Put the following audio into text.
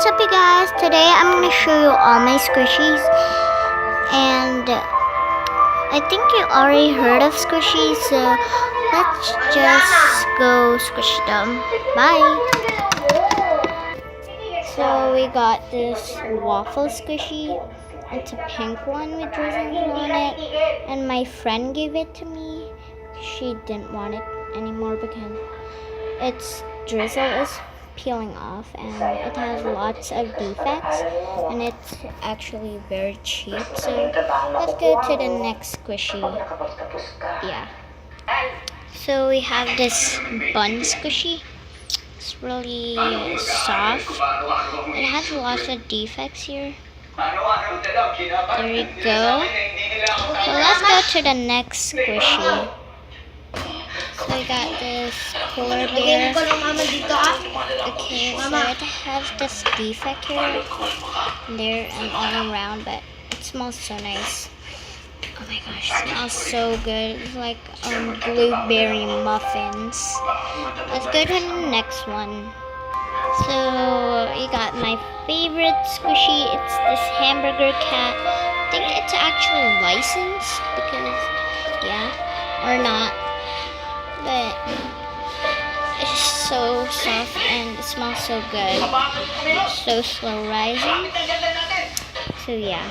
What's up, you guys? Today I'm gonna show you all my squishies, and I think you already heard of squishies, so let's just go squish them. Bye. So we got this waffle squishy. It's a pink one with drizzles on it, and my friend gave it to me. She didn't want it anymore because its drizzle is peeling off and it has lots of defects, and it's actually very cheap. So let's go to the next squishy. Yeah, so we have this bun squishy. It's really soft. It has lots of defects here. There you go. So let's go to the next squishy. So we got this polar bear. Okay, so it has this defect here, there, and all around, but it smells so nice. Oh my gosh, it smells so good. It's like blueberry muffins. Let's go to the next one. So you got my favorite squishy. It's this hamburger cat. I think it's actually licensed because, yeah, or not. But it's so soft and it smells so good. It's so slow rising. So yeah.